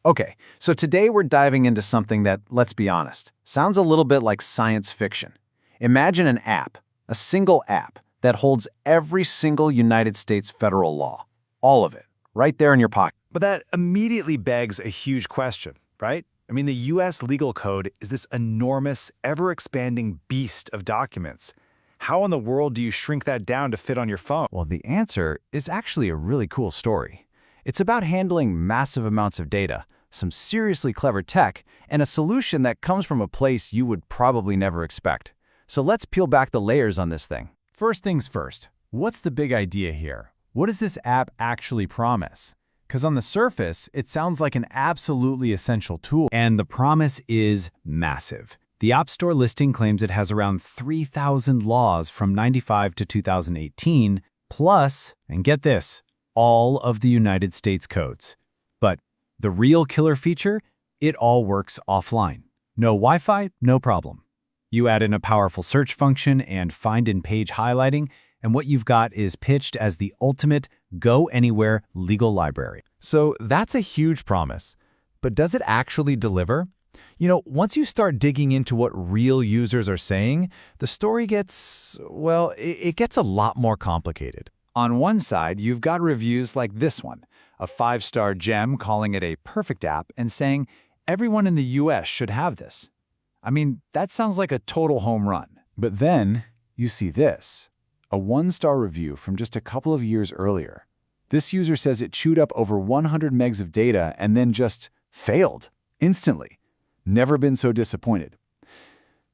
Okay, so today we're diving into something that, let's be honest, sounds a little bit like science fiction. Imagine an app, a single app, that holds every single United States federal law. All of it, right there in your pocket. But that immediately begs a huge question, right? I mean, the US legal code is this enormous, ever-expanding beast of documents. How in the world do you shrink that down to fit on your phone? Well, the answer is actually a really cool story. It's about handling massive amounts of data, some seriously clever tech, and a solution that comes from a place you would probably never expect. So let's peel back the layers on this thing. First things first, what's the big idea here? What does this app actually promise? Because on the surface, it sounds like an absolutely essential tool. And the promise is massive. The App Store listing claims it has around 3,000 laws from 95 to 2018, plus, and get this, all of the United States codes. But the real killer feature? It all works offline. No Wi-Fi, no problem. You add in a powerful search function and find in page highlighting, and what you've got is pitched as the ultimate go-anywhere legal library. So that's a huge promise. But does it actually deliver? You know, once you start digging into what real users are saying, the story gets, well, it gets a lot more complicated. On one side, you've got reviews like this one, a 5-star gem calling it a perfect app and saying, everyone in the US should have this. I mean, that sounds like a total home run. But then you see this, a 1-star review from just a couple of years earlier. This user says it chewed up over 100 megs of data and then just failed instantly. Never been so disappointed.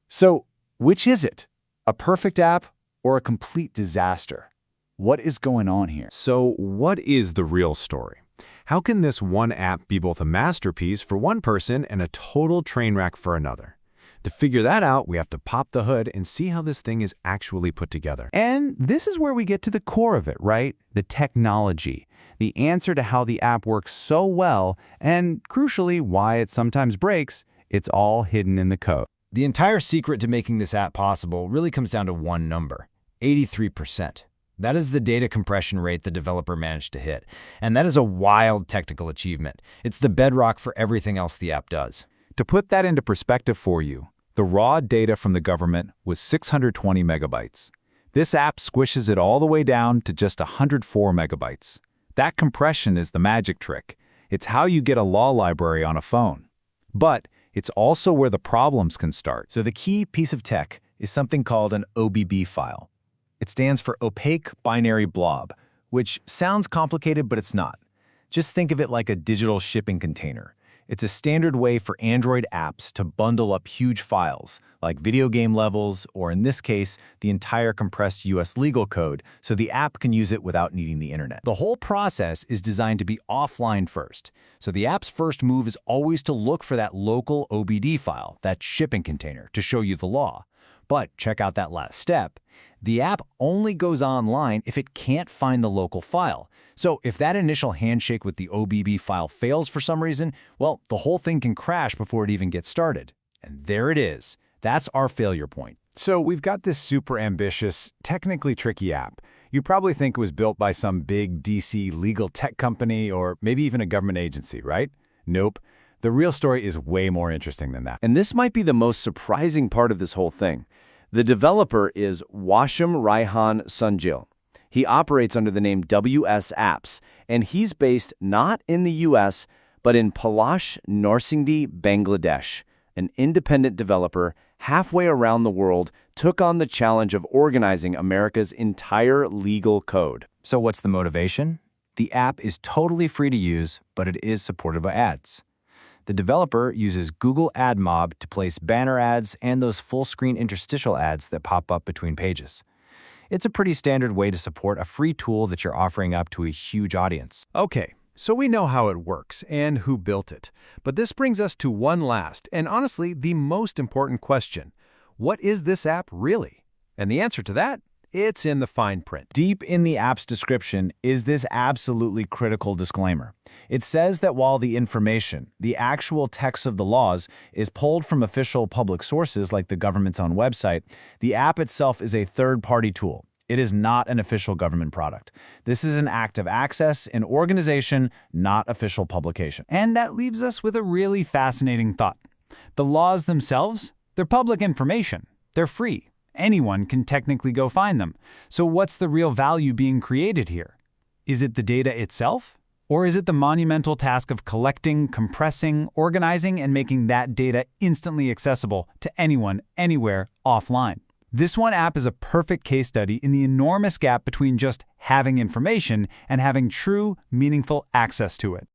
So, which is it? A perfect app or a complete disaster? What is going on here? So what is the real story? How can this one app be both a masterpiece for one person and a total train wreck for another? To figure that out, we have to pop the hood and see how this thing is actually put together. And this is where we get to the core of it, right? The technology. The answer to how the app works so well, and crucially, why it sometimes breaks, it's all hidden in the code. The entire secret to making this app possible really comes down to one number, 83%. That is the data compression rate the developer managed to hit. And that is a wild technical achievement. It's the bedrock for everything else the app does. To put that into perspective for you, the raw data from the government was 620 megabytes. This app squishes it all the way down to just 104 megabytes. That compression is the magic trick. It's how you get a law library on a phone. But it's also where the problems can start. So the key piece of tech is something called an OBB file. It stands for opaque binary blob, which sounds complicated, but it's not. Just think of it like a digital shipping container. It's a standard way for Android apps to bundle up huge files, like video game levels, or in this case, the entire compressed US legal code, so the app can use it without needing the internet. The whole process is designed to be offline first, so the app's first move is always to look for that local OBD file, that shipping container, to show you the law. But check out that last step. The app only goes online if it can't find the local file. So if that initial handshake with the OBB file fails for some reason, well, the whole thing can crash before it even gets started. And there it is. That's our failure point. So we've got this super ambitious, technically tricky app. You probably think it was built by some big DC legal tech company or maybe even a government agency, right? Nope. The real story is way more interesting than that. And this might be the most surprising part of this whole thing. The developer is Washam Raihan Sunjil. He operates under the name WS Apps, and he's based not in the US, but in Palash, Narsingdi, Bangladesh. An independent developer halfway around the world took on the challenge of organizing America's entire legal code. So what's the motivation? The app is totally free to use, but it is supported by ads. The developer uses Google AdMob to place banner ads and those full-screen interstitial ads that pop up between pages. It's a pretty standard way to support a free tool that you're offering up to a huge audience. Okay, so we know how it works and who built it. But this brings us to one last, and honestly, the most important question. What is this app really? And the answer to that? It's in the fine print. Deep in the app's description is this absolutely critical disclaimer. It says that while the information, the actual text of the laws, is pulled from official public sources like the government's own website, the app itself is a third-party tool. It is not an official government product. This is an act of access and organization, not official publication. And that leaves us with a really fascinating thought. The laws themselves, they're public information. They're free. Anyone can technically go find them. So what's the real value being created here? Is it the data itself? Or is it the monumental task of collecting, compressing, organizing, and making that data instantly accessible to anyone, anywhere, offline? This one app is a perfect case study in the enormous gap between just having information and having true, meaningful access to it.